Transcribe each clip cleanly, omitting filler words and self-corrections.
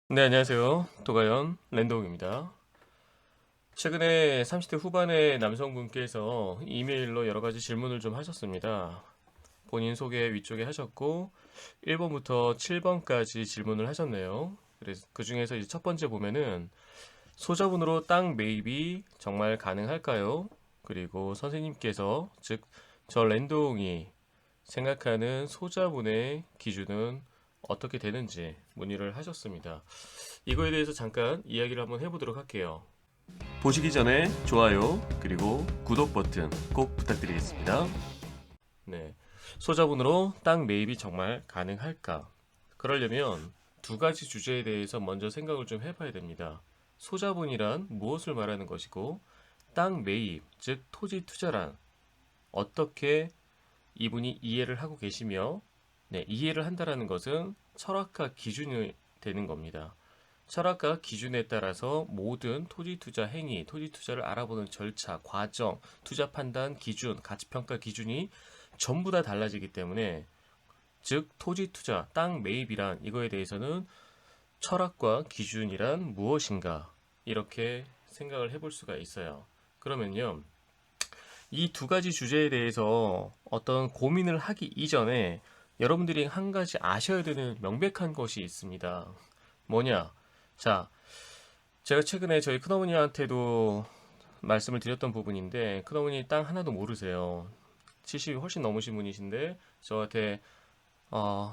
네, 안녕하세요. 도가연 랜덤입니다. 최근에 30대 후반의 남성분께서 이메일로 여러 가지 질문을 좀 하셨습니다. 본인 소개 위쪽에 하셨고, 1번부터 7번까지 질문을 하셨네요. 그래서 그 중에서 이제 첫 번째 보면은, 소자본으로 땅 매입이 정말 가능할까요? 그리고 선생님께서, 즉, 저 랜동이 생각하는 소자본의 기준은 어떻게 되는지 문의를 하셨습니다. 이거에 대해서 잠깐 이야기를 한번 해보도록 할게요. 보시기 전에 좋아요 그리고 구독 버튼 꼭 부탁드리겠습니다. 네, 소자본으로 땅 매입이 정말 가능할까? 그러려면 두 가지 주제에 대해서 먼저 생각을 좀 해봐야 됩니다. 소자본이란 무엇을 말하는 것이고, 땅 매입, 즉 토지 투자란 어떻게 이분이 이해를 하고 계시며, 네, 이해를 한다라는 것은 철학과 기준이 되는 겁니다. 철학과 기준에 따라서 모든 토지 투자 행위, 토지 투자를 알아보는 절차, 과정, 투자 판단 기준, 가치평가 기준이 전부 다 달라지기 때문에, 즉 토지 투자, 땅 매입이란 이거에 대해서는 철학과 기준이란 무엇인가, 이렇게 생각을 해볼 수가 있어요. 그러면요, 이 두 가지 주제에 대해서 어떤 고민을 하기 이전에 여러분들이 한 가지 아셔야 되는 명백한 것이 있습니다. 뭐냐? 자, 제가 최근에 저희 큰어머니한테도 말씀을 드렸던 부분인데, 큰어머니 땅 하나도 모르세요. 70이 훨씬 넘으신 분이신데 저한테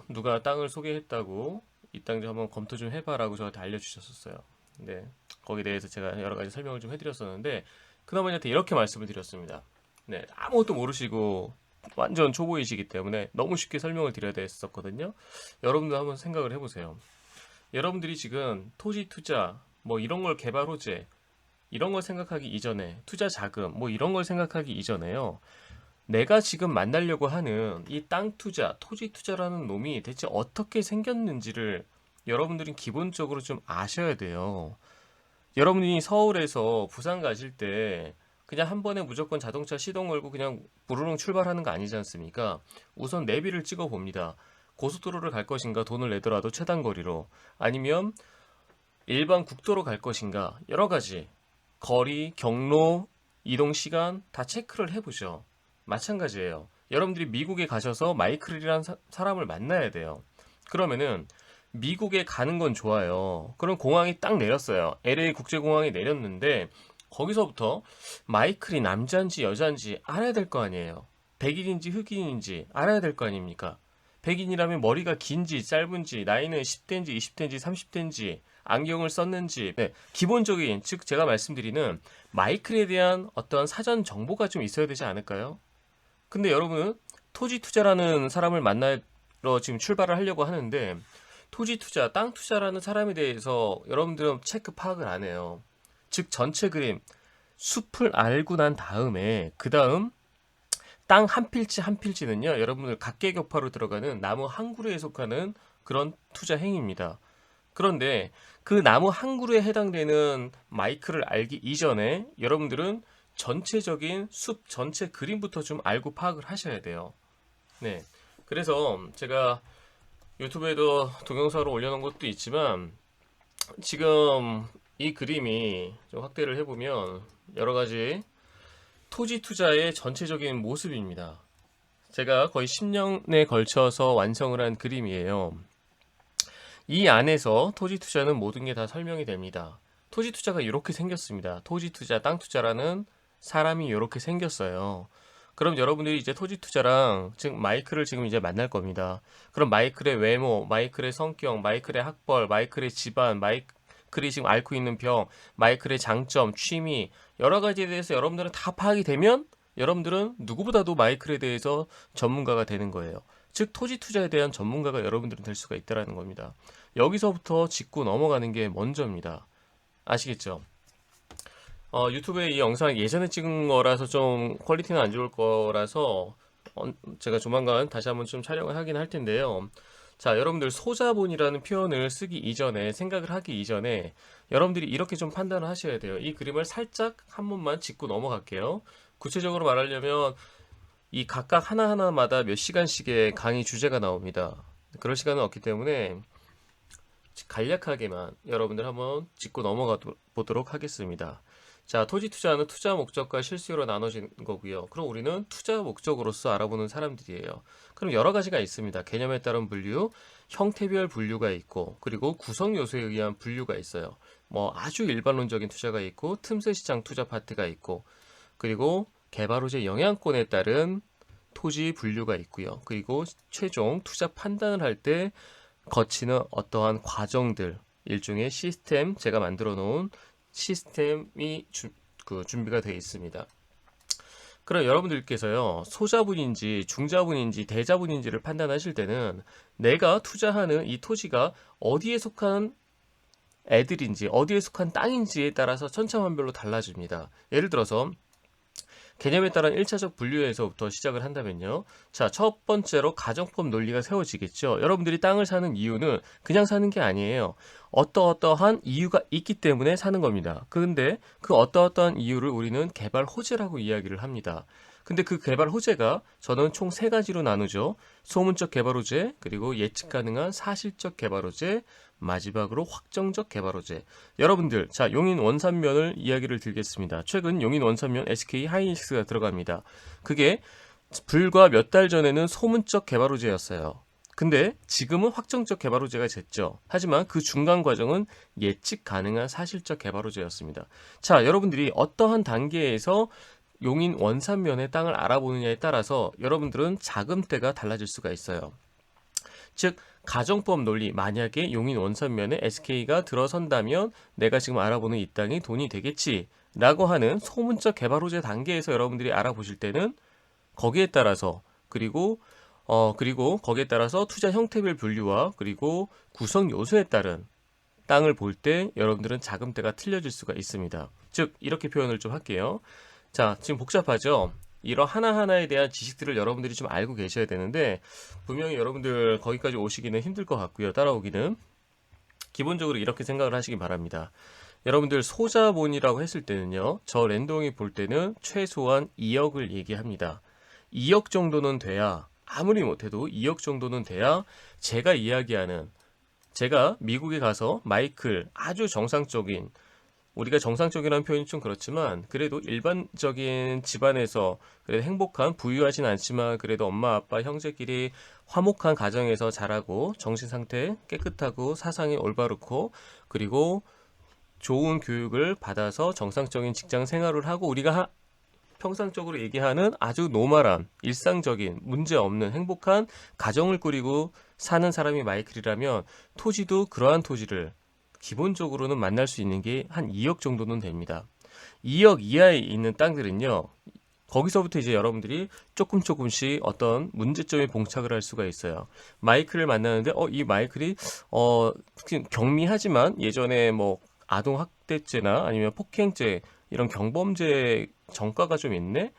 누가 땅을 소개했다고 이 땅 좀 한번 검토 좀 해봐라고 저한테 알려주셨었어요. 근데 거기에 대해서 제가 여러 가지 설명을 좀 해드렸었는데, 큰어머니한테 이렇게 말씀을 드렸습니다. 네, 아무것도 모르시고 완전 초보이시기 때문에 너무 쉽게 설명을 드려야 됐었거든요. 여러분도 한번 생각을 해보세요. 여러분들이 지금 토지 투자, 뭐 이런 걸 개발 호재, 이런 걸 생각하기 이전에, 투자 자금, 뭐 이런 걸 생각하기 이전에요, 내가 지금 만나려고 하는 이 땅 투자, 토지 투자라는 놈이 대체 어떻게 생겼는지를 여러분들이 기본적으로 좀 아셔야 돼요. 여러분이 서울에서 부산 가실 때 그냥 한 번에 무조건 자동차 시동 걸고 그냥 부르릉 출발하는 거 아니지 않습니까? 우선 내비를 찍어 봅니다. 고속도로를 갈 것인가, 돈을 내더라도 최단 거리로, 아니면 일반 국도로 갈 것인가, 여러 가지 거리, 경로, 이동 시간 다 체크를 해보죠. 마찬가지예요. 여러분들이 미국에 가셔서 마이클이라는 사람을 만나야 돼요. 그러면은 미국에 가는 건 좋아요. 그럼 공항이 딱 내렸어요. LA 국제공항에 내렸는데 거기서부터 마이클이 남자인지 여자인지 알아야 될 거 아니에요. 백인인지 흑인인지 알아야 될 거 아닙니까? 백인이라면 머리가 긴지 짧은지, 나이는 10대인지 20대인지 30대인지, 안경을 썼는지, 네, 기본적인, 즉 제가 말씀드리는 마이클에 대한 어떤 사전 정보가 좀 있어야 되지 않을까요? 근데 여러분은 토지 투자라는 사람을 만나러 지금 출발을 하려고 하는데, 토지 투자, 땅 투자라는 사람에 대해서 여러분들은 체크 파악을 안 해요. 즉 전체 그림, 숲을 알고 난 다음에 그 다음 땅 한 필지 한 필지는요, 여러분들 각계격파로 들어가는 나무 한 그루에 속하는 그런 투자 행위입니다. 그런데 그 나무 한 그루에 해당되는 마이크를 알기 이전에 여러분들은 전체적인 숲 전체 그림부터 좀 알고 파악을 하셔야 돼요. 네. 그래서 제가 유튜브에도 동영상으로 올려놓은 것도 있지만, 지금 이 그림이 좀 확대를 해보면 여러 가지 토지 투자의 전체적인 모습입니다. 제가 거의 10년에 걸쳐서 완성을 한 그림이에요. 이 안에서 토지 투자는 모든 게 다 설명이 됩니다. 토지 투자가 이렇게 생겼습니다. 토지 투자, 땅 투자라는 사람이 이렇게 생겼어요. 그럼 여러분들이 이제 토지 투자랑 즉 마이클을 지금 이제 만날 겁니다. 그럼 마이클의 외모, 마이클의 성격, 마이클의 학벌, 마이클의 집안, 마이클이 지금 앓고 있는 병, 마이클의 장점, 취미, 여러 가지에 대해서 여러분들은 다 파악이 되면 여러분들은 누구보다도 마이클에 대해서 전문가가 되는 거예요. 즉 토지 투자에 대한 전문가가 여러분들은 될 수가 있다는 겁니다. 여기서부터 짚고 넘어가는 게 먼저입니다. 아시겠죠? 유튜브에 이 영상 예전에 찍은 거라서 좀 퀄리티는 안 좋을 거라서 제가 조만간 다시 한번 좀 촬영을 하긴 할 텐데요. 자, 여러분들 소자본이라는 표현을 쓰기 이전에, 생각을 하기 이전에 여러분들이 이렇게 좀 판단을 하셔야 돼요. 이 그림을 살짝 한 번만 짚고 넘어갈게요. 구체적으로 말하려면 이 각각 하나하나마다 몇 시간씩의 강의 주제가 나옵니다. 그럴 시간은 없기 때문에 간략하게만 여러분들 한번 짚고 넘어가 보도록 하겠습니다. 자, 토지 투자는 투자 목적과 실수요로 나눠진 거고요. 그럼 우리는 투자 목적으로서 알아보는 사람들이에요. 그럼 여러 가지가 있습니다. 개념에 따른 분류, 형태별 분류가 있고, 그리고 구성 요소에 의한 분류가 있어요. 뭐 아주 일반론적인 투자가 있고, 틈새 시장 투자 파트가 있고, 그리고 개발호재 영향권에 따른 토지 분류가 있고요. 그리고 최종 투자 판단을 할 때 거치는 어떠한 과정들, 일종의 시스템, 제가 만들어 놓은 시스템이 준비가 되어 있습니다. 그럼 여러분들께서요, 소자본인지 중자본인지 대자본인지를 판단하실 때는 내가 투자하는 이 토지가 어디에 속한 애들인지 어디에 속한 땅인지에 따라서 천차만별로 달라집니다. 예를 들어서 개념에 따른 1차적 분류에서부터 시작을 한다면요. 자, 첫 번째로 가정법 논리가 세워지겠죠. 여러분들이 땅을 사는 이유는 그냥 사는 게 아니에요. 어떠어떠한 이유가 있기 때문에 사는 겁니다. 그런데 그 어떠어떠한 이유를 우리는 개발 호재라고 이야기를 합니다. 근데 그 개발 호재가 저는 총 3가지로 나누죠. 소문적 개발 호재, 그리고 예측 가능한 사실적 개발 호재, 마지막으로 확정적 개발 호재. 여러분들, 자, 용인 원산면을 이야기를 드리겠습니다. 최근 용인 원산면 SK 하이닉스가 들어갑니다. 그게 불과 몇 달 전에는 소문적 개발 호재였어요. 근데 지금은 확정적 개발 호재가 됐죠. 하지만 그 중간 과정은 예측 가능한 사실적 개발 호재였습니다. 자, 여러분들이 어떠한 단계에서 용인 원산면의 땅을 알아보느냐에 따라서 여러분들은 자금대가 달라질 수가 있어요. 즉, 가정법 논리, 만약에 용인 원산면에 SK가 들어선다면 내가 지금 알아보는 이 땅이 돈이 되겠지 라고 하는 소문적 개발 호재 단계에서 여러분들이 알아보실 때는 거기에 따라서 그리고 거기에 따라서 투자 형태별 분류와 그리고 구성 요소에 따른 땅을 볼 때 여러분들은 자금대가 틀려질 수가 있습니다. 즉, 이렇게 표현을 좀 할게요. 자, 지금 복잡하죠? 이런 하나하나에 대한 지식들을 여러분들이 좀 알고 계셔야 되는데 분명히 여러분들 거기까지 오시기는 힘들 것 같고요. 따라오기는. 기본적으로 이렇게 생각을 하시기 바랍니다. 여러분들 소자본이라고 했을 때는요. 저 랜동이 볼 때는 최소한 2억을 얘기합니다. 2억 정도는 돼야 아무리 못해도 2억 정도는 돼야 제가 이야기하는 제가 미국에 가서 마이클 아주 정상적인 우리가 정상적이라는 표현이 좀 그렇지만 그래도 일반적인 집안에서 그래도 행복한 부유하진 않지만 그래도 엄마 아빠 형제끼리 화목한 가정에서 자라고 정신상태 깨끗하고 사상이 올바르고 그리고 좋은 교육을 받아서 정상적인 직장 생활을 하고 우리가 평상적으로 얘기하는 아주 노멀한 일상적인 문제없는 행복한 가정을 꾸리고 사는 사람이 마이클이라면 토지도 그러한 토지를 기본적으로는 만날 수 있는 게 한 2억 정도는 됩니다. 2억 이하에 있는 땅들은요. 거기서부터 이제 여러분들이 조금씩 어떤 문제점에 봉착을 할 수가 있어요. 마이클을 만나는데 이 마이클이 경미하지만 예전에 뭐 아동학대죄나 아니면 폭행죄 이런 경범죄 전과가 좀 있네?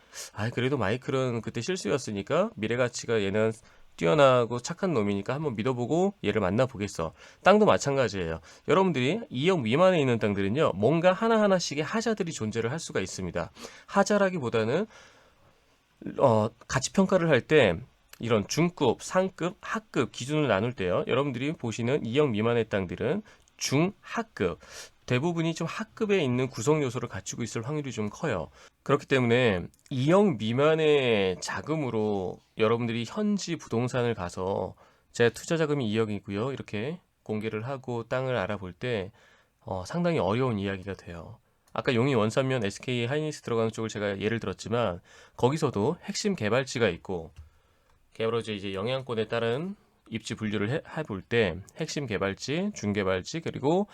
그래도 마이클은 그때 실수였으니까 미래가치가 얘는 뛰어나고 착한 놈이니까 한번 믿어보고 얘를 만나보겠어. 땅도 마찬가지예요. 여러분들이 2억 미만에 있는 땅들은요. 뭔가 하나하나씩의 하자들이 존재를 할 수가 있습니다. 하자라기보다는 가치평가를 할 때 이런 중급, 상급, 하급 기준을 나눌 때요. 여러분들이 보시는 2억 미만의 땅들은 중하급. 대부분이 좀 하급에 있는 구성 요소를 갖추고 있을 확률이 좀 커요. 그렇기 때문에 2억 미만의 자금으로 여러분들이 현지 부동산을 가서 제 투자 자금이 2억이고요. 이렇게 공개를 하고 땅을 알아볼 때 상당히 어려운 이야기가 돼요. 아까 용인 원산면 SK 하이닉스 들어가는 쪽을 제가 예를 들었지만 거기서도 핵심 개발지가 있고 개발호재 이제 영향권에 따른 입지 분류를 해볼 때 핵심 개발지, 중개발지 그리고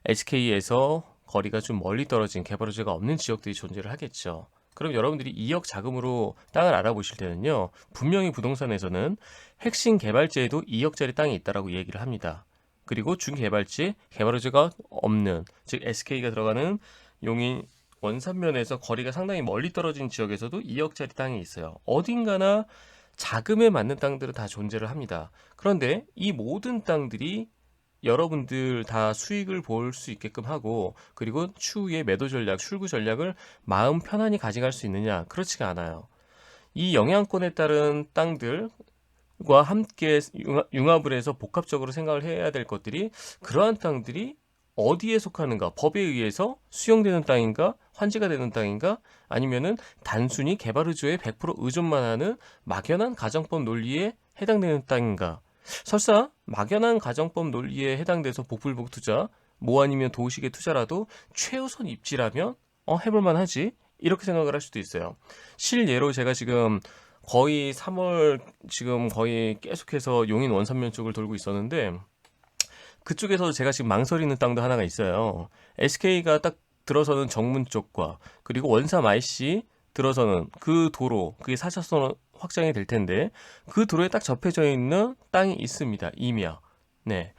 SK에서 거리가 좀 멀리 떨어진 개발호재가 없는 지역들이 존재를 하겠죠. 그럼 여러분들이 2억 자금으로 땅을 알아보실 때는요. 분명히 부동산에서는 핵심 개발지에도 2억짜리 땅이 있다라고 얘기를 합니다. 그리고 중개발지, 개발호재가 없는 즉 SK가 들어가는 용인 원산면에서 거리가 상당히 멀리 떨어진 지역에서도 2억짜리 땅이 있어요. 어딘가나 자금에 맞는 땅들은 다 존재를 합니다. 그런데 이 모든 땅들이 여러분들 다 수익을 볼 수 있게끔 하고 그리고 추후에 매도 전략, 출구 전략을 마음 편안히 가져갈 수 있느냐? 그렇지가 않아요. 이 영향권에 따른 땅들 땅과 함께 융합을 해서 복합적으로 생각을 해야 될 것들이, 그러한 땅들이 어디에 속하는가, 법에 의해서 수용되는 땅인가, 환지가 되는 땅인가, 아니면은 단순히 개발 의조에 100% 의존만 하는 막연한 가정법 논리에 해당되는 땅인가. 설사 막연한 가정법 논리에 해당돼서 복불복 투자, 뭐 아니면 도식의 투자라도 최우선 입지라면 해볼만 하지, 이렇게 생각을 할 수도 있어요. 실예로 제가 지금 거의 3월 지금 거의 계속해서 용인 원산면 쪽을 돌고 있었는데, 그쪽에서 제가 지금 망설이는 땅도 하나가 있어요. SK가 딱 들어서는 정문 쪽과, 그리고 원삼 IC 들어서는 그 도로, 그게 4차선 확장이 될 텐데, 그 도로에 딱 접해져 있는 땅이 있습니다. 임야. 네.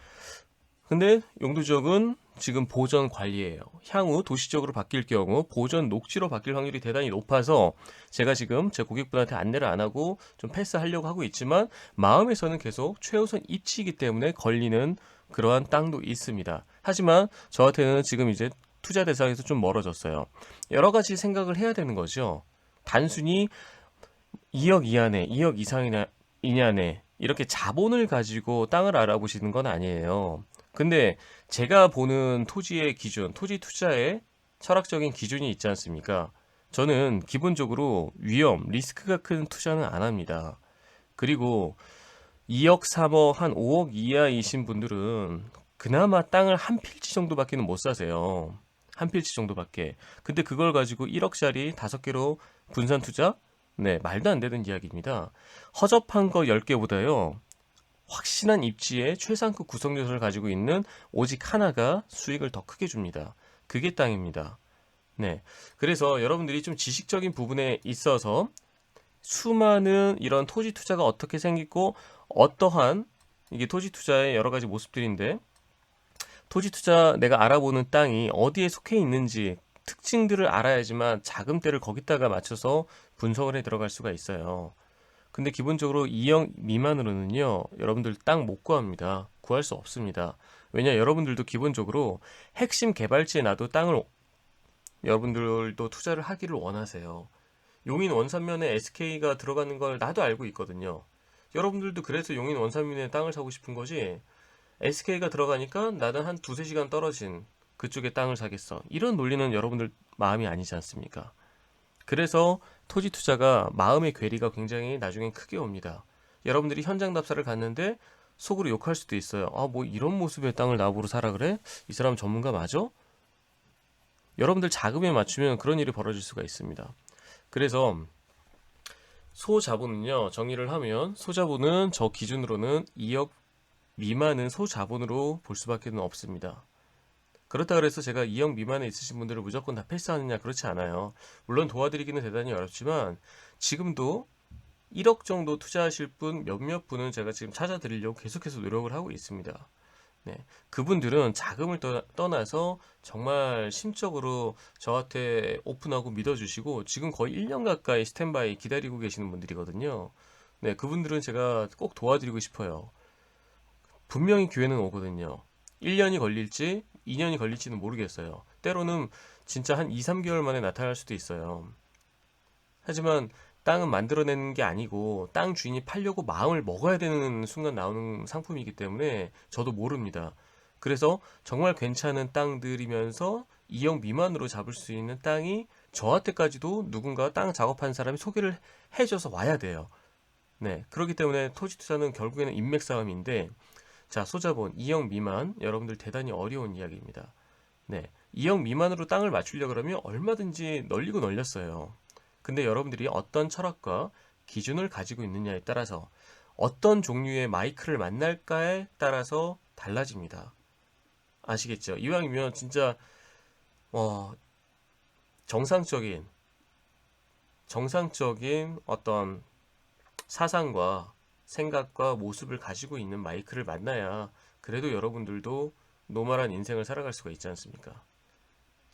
근데 용도 지역은 지금 보전 관리예요. 향후 도시적으로 바뀔 경우 보전 녹지로 바뀔 확률이 대단히 높아서 제가 지금 제 고객분한테 안내를 안 하고 좀 패스하려고 하고 있지만, 마음에서는 계속 최우선 입지이기 때문에 걸리는 그러한 땅도 있습니다. 하지만 저한테는 지금 이제 투자 대상에서 좀 멀어졌어요. 여러 가지 생각을 해야 되는 거죠. 단순히 2억 이하네, 2억 이냐네, 이렇게 자본을 가지고 땅을 알아보시는 건 아니에요. 근데 제가 보는 토지의 기준, 토지 투자의 철학적인 기준이 있지 않습니까? 저는 기본적으로 위험, 리스크가 큰 투자는 안 합니다. 그리고 2억, 3억, 한 5억 이하이신 분들은 그나마 땅을 한 필지 정도밖에는 못 사세요. 한 필지 정도밖에. 근데 그걸 가지고 1억짜리 5개로 분산 투자? 네, 말도 안 되는 이야기입니다. 허접한 거 10개보다요. 확실한 입지에 최상급 구성 요소를 가지고 있는 오직 하나가 수익을 더 크게 줍니다. 그게 땅입니다. 네. 그래서 여러분들이 좀 지식적인 부분에 있어서 수많은 이런 토지 투자가 어떻게 생기고, 어떠한 이게 토지 투자의 여러 가지 모습들인데, 토지 투자 내가 알아보는 땅이 어디에 속해 있는지 특징들을 알아야지만 자금대를 거기다가 맞춰서 분석을 해 들어갈 수가 있어요. 근데 기본적으로 2억 미만으로는요, 여러분들 땅 못 구합니다. 구할 수 없습니다. 왜냐, 여러분들도 기본적으로 핵심 개발지에 놔도 땅을 여러분들도 투자를 하기를 원하세요. 용인 원산면에 SK가 들어가는 걸 나도 알고 있거든요. 여러분들도 그래서 용인 원산면에 땅을 사고 싶은 거지, SK가 들어가니까 나는 한 두세 시간 떨어진 그쪽에 땅을 사겠어, 이런 논리는 여러분들 마음이 아니지 않습니까? 그래서 토지 투자가 마음의 괴리가 굉장히 나중엔 크게 옵니다. 여러분들이 현장 답사를 갔는데 속으로 욕할 수도 있어요. 아, 뭐 이런 모습의 땅을 나보러 사라 그래? 이 사람 전문가 맞아? 여러분들 자금에 맞추면 그런 일이 벌어질 수가 있습니다. 그래서 소자본은요, 정의를 하면 소자본은 저 기준으로는 2억 미만은 소자본으로 볼 수밖에 없습니다. 그렇다 그래서 제가 2억 미만에 있으신 분들을 무조건 다 패스하느냐, 그렇지 않아요. 물론 도와드리기는 대단히 어렵지만 지금도 1억 정도 투자하실 분 몇몇 분은 제가 지금 찾아드리려고 계속해서 노력을 하고 있습니다. 네, 그분들은 자금을 떠나서 정말 심적으로 저한테 오픈하고 믿어주시고 지금 거의 1년 가까이 스탠바이 기다리고 계시는 분들이거든요. 네, 그분들은 제가 꼭 도와드리고 싶어요. 분명히 기회는 오거든요. 1년이 걸릴지 2년이 걸릴지는 모르겠어요. 때로는 진짜 한 2, 3개월 만에 나타날 수도 있어요. 하지만 땅은 만들어내는 게 아니고 땅 주인이 팔려고 마음을 먹어야 되는 순간 나오는 상품이기 때문에 저도 모릅니다. 그래서 정말 괜찮은 땅들이면서 2억 미만으로 잡을 수 있는 땅이 저한테까지도 누군가 땅 작업하는 사람이 소개를 해줘서 와야 돼요. 네, 그렇기 때문에 토지 투자는 결국에는 인맥 싸움인데, 자, 소자본 2억 미만, 여러분들 대단히 어려운 이야기입니다. 네, 2억 미만으로 땅을 맞추려 그러면 얼마든지 널리고 널렸어요. 근데 여러분들이 어떤 철학과 기준을 가지고 있느냐에 따라서, 어떤 종류의 마이크를 만날까에 따라서 달라집니다. 아시겠죠? 이왕이면 진짜 어, 정상적인 어떤 사상과 생각과 모습을 가지고 있는 마이크를 만나야 그래도 여러분들도 노멀한 인생을 살아갈 수가 있지 않습니까?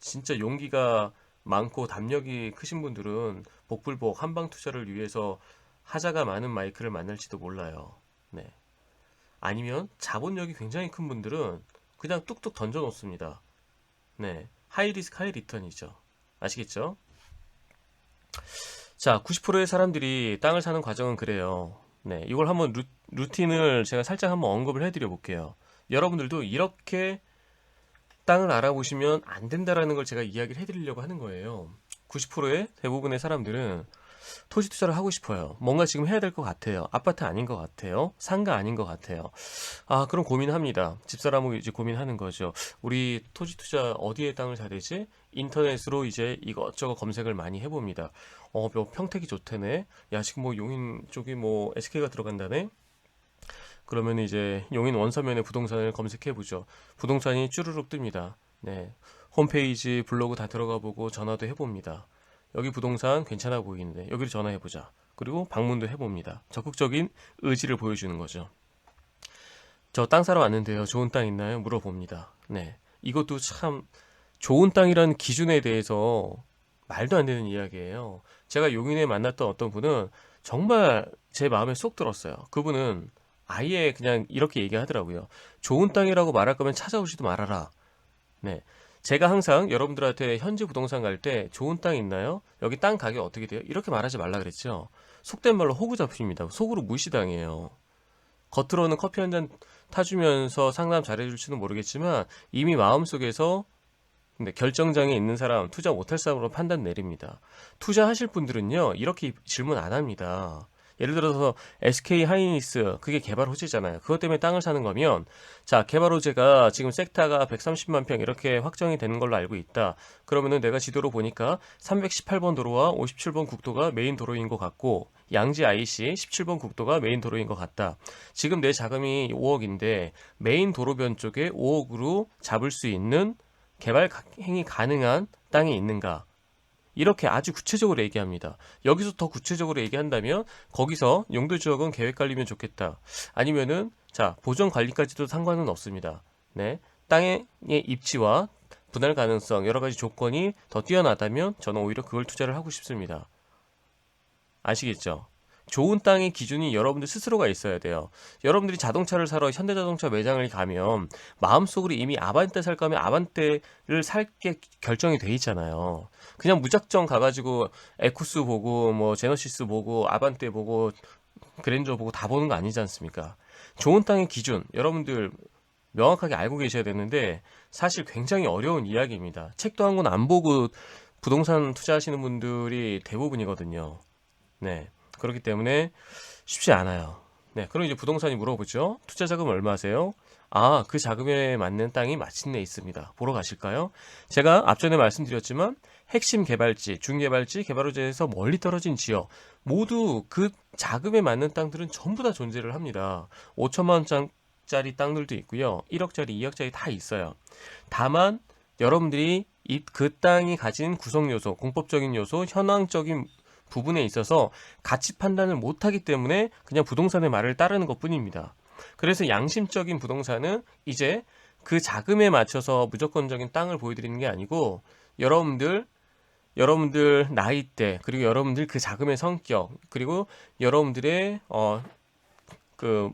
진짜 용기가 많고 담력이 크신 분들은 복불복 한방 투자를 위해서 하자가 많은 마이크를 만날지도 몰라요. 네. 아니면 자본력이 굉장히 큰 분들은 그냥 뚝뚝 던져 놓습니다. 네. 하이 리스크 하이 리턴이죠. 아시겠죠? 자, 90%의 사람들이 땅을 사는 과정은 그래요. 네, 이걸 한번 루틴을 제가 살짝 한번 언급을 해드려 볼게요. 여러분들도 이렇게 땅을 알아보시면 안 된다라는 걸 제가 이야기를 해드리려고 하는 거예요. 90%의 대부분의 사람들은 토지 투자를 하고 싶어요. 뭔가 지금 해야 될 것 같아요. 아파트 아닌 것 같아요. 상가 아닌 것 같아요. 아, 그럼 고민합니다. 집사람하고 이제 고민하는 거죠. 우리 토지 투자 어디에 땅을 사야 되지? 인터넷으로 이제 이것저것 검색을 많이 해봅니다. 뭐 평택이 좋다네. 야, 지금 뭐 용인 쪽이 뭐 SK가 들어간다네. 그러면 이제 용인 원서면의 부동산을 검색해보죠. 부동산이 쭈루룩 뜹니다. 네. 홈페이지, 블로그 다 들어가 보고 전화도 해봅니다. 여기 부동산 괜찮아 보이는데 여기를 전화해보자. 그리고 방문도 해봅니다. 적극적인 의지를 보여주는 거죠. 저 땅 사러 왔는데요. 좋은 땅 있나요? 물어봅니다. 네. 이것도 참 좋은 땅이라는 기준에 대해서 말도 안 되는 이야기예요. 제가 용인에 만났던 어떤 분은 정말 제 마음에 쏙 들었어요. 그분은 아예 그냥 이렇게 얘기하더라고요. 좋은 땅이라고 말할 거면 찾아오지도 말아라. 네. 제가 항상 여러분들한테 현지 부동산 갈 때 좋은 땅 있나요? 여기 땅 가격 어떻게 돼요? 이렇게 말하지 말라 그랬죠. 속된 말로 호구 잡힙니다. 속으로 무시당해요. 겉으로는 커피 한 잔 타주면서 상담 잘해줄지는 모르겠지만 이미 마음속에서 근데 결정장애 있는 사람, 투자 못할 사람으로 판단 내립니다. 투자하실 분들은요, 이렇게 질문 안 합니다. 예를 들어서 SK 하이닉스, 그게 개발 호재잖아요. 그것 때문에 땅을 사는 거면, 자, 개발 호재가 지금 섹타가 130만 평 이렇게 확정이 되는 걸로 알고 있다. 그러면은 내가 지도로 보니까 318번 도로와 57번 국도가 메인 도로인 것 같고, 양지 IC 17번 국도가 메인 도로인 것 같다. 지금 내 자금이 5억인데, 메인 도로변 쪽에 5억으로 잡을 수 있는 개발 행위 가능한 땅이 있는가? 이렇게 아주 구체적으로 얘기합니다. 여기서 더 구체적으로 얘기한다면 거기서 용도 지역은 계획 관리면 좋겠다. 아니면은 자, 보존 관리까지도 상관은 없습니다. 네. 땅의 입지와 분할 가능성 여러 가지 조건이 더 뛰어나다면 저는 오히려 그걸 투자를 하고 싶습니다. 아시겠죠? 좋은 땅의 기준이 여러분들 스스로가 있어야 돼요. 여러분들이 자동차를 사러 현대자동차 매장을 가면 마음속으로 이미 아반떼 살 거면 아반떼를 살게 결정이 돼 있잖아요. 그냥 무작정 가가지고 에쿠스 보고 뭐 제너시스 보고 아반떼 보고 그랜저 보고 다 보는 거 아니지 않습니까? 좋은 땅의 기준 여러분들 명확하게 알고 계셔야 되는데 사실 굉장히 어려운 이야기입니다. 책도 한 권 안 보고 부동산 투자하시는 분들이 대부분이거든요. 네. 그렇기 때문에 쉽지 않아요. 네. 그럼 이제 부동산이 물어보죠. 투자 자금 얼마세요? 아, 그 자금에 맞는 땅이 마침내 있습니다. 보러 가실까요? 제가 앞전에 말씀드렸지만 핵심 개발지, 중개발지, 개발호재에서 멀리 떨어진 지역 모두 그 자금에 맞는 땅들은 전부 다 존재를 합니다. 5천만 원짜리 땅들도 있고요. 1억짜리, 2억짜리 다 있어요. 다만 여러분들이 그 땅이 가진 구성 요소, 공법적인 요소, 현황적인 부분에 있어서 가치 판단을 못하기 때문에 그냥 부동산의 말을 따르는 것 뿐입니다. 그래서 양심적인 부동산은 이제 그 자금에 맞춰서 무조건적인 땅을 보여드리는 게 아니고 여러분들 나이대 그리고 여러분들 그 자금의 성격 그리고 여러분들의 그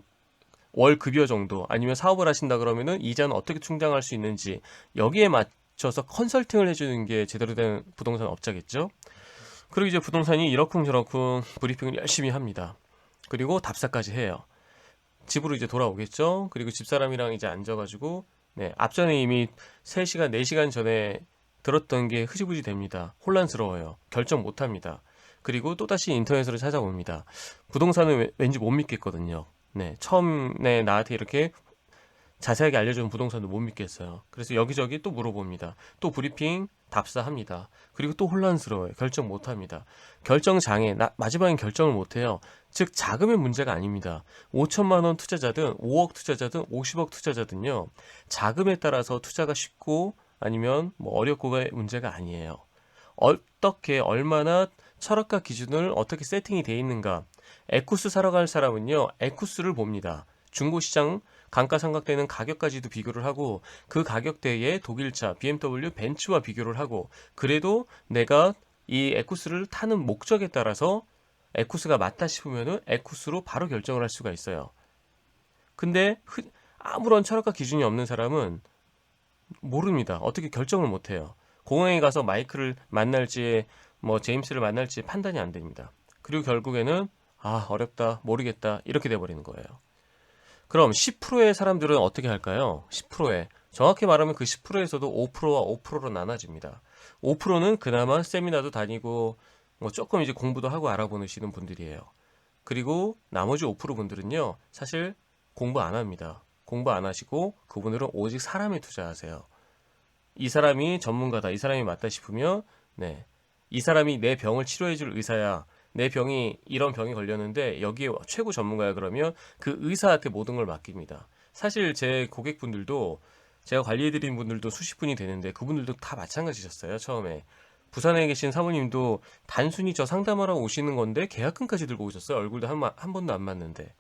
월 급여 정도 아니면 사업을 하신다 그러면은 이자는 어떻게 충당할 수 있는지 여기에 맞춰서 컨설팅을 해주는 게 제대로 된 부동산 업자겠죠. 그리고 이제 부동산이 이러쿵저러쿵 브리핑을 열심히 합니다. 그리고 답사까지 해요. 집으로 이제 돌아오겠죠. 그리고 집사람이랑 이제 앉아가지고 네, 앞전에 이미 3시간, 4시간 전에 들었던 게 흐지부지 됩니다. 혼란스러워요. 결정 못합니다. 그리고 또다시 인터넷으로 찾아봅니다. 부동산은 왠지 못 믿겠거든요. 네, 처음에 나한테 이렇게 자세하게 알려준 부동산도 못 믿겠어요. 그래서 여기저기 또 물어봅니다. 또 브리핑 답사합니다. 그리고 또 혼란스러워요. 결정 못합니다. 결정 장애, 마지막엔 결정을 못해요. 즉 자금의 문제가 아닙니다. 5천만 원 투자자든 5억 투자자든 50억 투자자든요. 자금에 따라서 투자가 쉽고 아니면 뭐 어렵고가 문제가 아니에요. 어떻게 얼마나 철학과 기준을 어떻게 세팅이 돼 있는가. 에쿠스 사러 갈 사람은요. 에쿠스를 봅니다. 중고시장 감가상각되는 가격까지도 비교를 하고 그 가격대에 독일차 BMW 벤츠와 비교를 하고 그래도 내가 이 에쿠스를 타는 목적에 따라서 에쿠스가 맞다 싶으면은 에쿠스로 바로 결정을 할 수가 있어요. 근데 아무런 철학과 기준이 없는 사람은 모릅니다. 어떻게 결정을 못해요. 공항에 가서 마이크를 만날지 뭐 제임스를 만날지 판단이 안 됩니다. 그리고 결국에는 아, 어렵다, 모르겠다, 이렇게 돼버리는 거예요. 그럼 10%의 사람들은 어떻게 할까요? 10%에. 정확히 말하면 그 10%에서도 5%와 5%로 나눠집니다. 5%는 그나마 세미나도 다니고 뭐 조금 이제 공부도 하고 알아보시는 분들이에요. 그리고 나머지 5% 분들은요, 사실 공부 안 합니다. 공부 안 하시고 그분들은 오직 사람에 투자하세요. 이 사람이 전문가다, 이 사람이 맞다 싶으면, 네, 이 사람이 내 병을 치료해줄 의사야. 내 병이 이런 병이 걸렸는데 여기에 최고 전문가야 그러면 그 의사한테 모든 걸 맡깁니다. 사실 제 고객분들도 제가 관리해드린 분들도 수십 분이 되는데 그분들도 다 마찬가지셨어요. 처음에 부산에 계신 사모님도 단순히 저 상담하러 오시는 건데 계약금까지 들고 오셨어요. 얼굴도 한 번도 안 맞는데.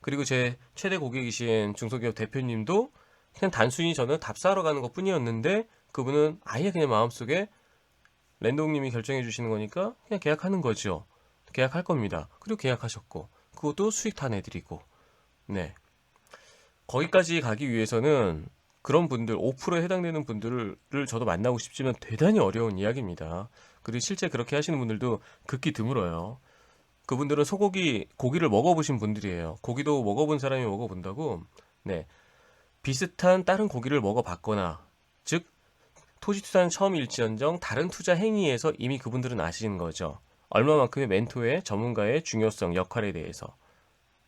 그리고 제 최대 고객이신 중소기업 대표님도 그냥 단순히 저는 답사하러 가는 것 뿐이었는데 그분은 아예 그냥 마음속에 랜동님이 결정해 주시는 거니까 그냥 계약하는 거죠. 계약할 겁니다. 그리고 계약하셨고 그것도 수익 다 내드리고. 네, 거기까지 가기 위해서는 그런 분들 5%에 해당되는 분들을 저도 만나고 싶지만 대단히 어려운 이야기입니다. 그리고 실제 그렇게 하시는 분들도 극히 드물어요. 그분들은 고기를 먹어보신 분들이에요. 고기도 먹어본 사람이 먹어본다고. 네, 비슷한 다른 고기를 먹어봤거나, 즉 토지 투자는 처음일지언정 다른 투자 행위에서 이미 그분들은 아시는 거죠. 얼마만큼의 멘토의 전문가의 중요성, 역할에 대해서.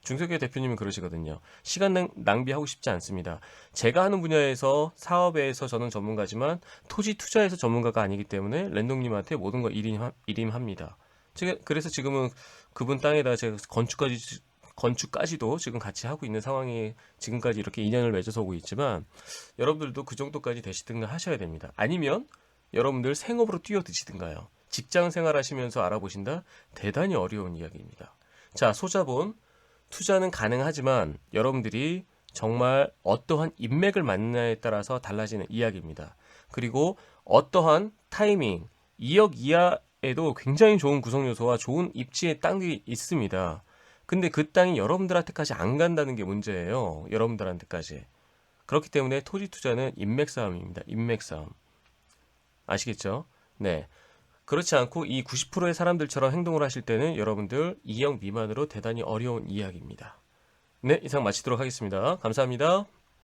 중소기업 대표님은 그러시거든요. 시간 낭비하고 싶지 않습니다. 제가 하는 분야에서 사업에서 저는 전문가지만 토지 투자에서 전문가가 아니기 때문에 랜동님한테 모든 걸 일임합니다. 그래서 지금은 그분 땅에다 제가 건축까지도 지금 같이 하고 있는 상황이 지금까지 이렇게 인연을 맺어서 오고 있지만 여러분들도 그 정도까지 되시든가 하셔야 됩니다. 아니면 여러분들 생업으로 뛰어드시든가요. 직장 생활하시면서 알아보신다? 대단히 어려운 이야기입니다. 자, 소자본. 투자는 가능하지만 여러분들이 정말 어떠한 인맥을 만나냐에 따라서 달라지는 이야기입니다. 그리고 어떠한 타이밍, 2억 이하에도 굉장히 좋은 구성 요소와 좋은 입지의 땅이 있습니다. 근데 그 땅이 여러분들한테까지 안 간다는 게 문제예요. 여러분들한테까지. 그렇기 때문에 토지 투자는 인맥 싸움입니다. 인맥 싸움. 아시겠죠? 네. 그렇지 않고 이 90%의 사람들처럼 행동을 하실 때는 여러분들 2억 미만으로 대단히 어려운 이야기입니다. 네, 이상 마치도록 하겠습니다. 감사합니다.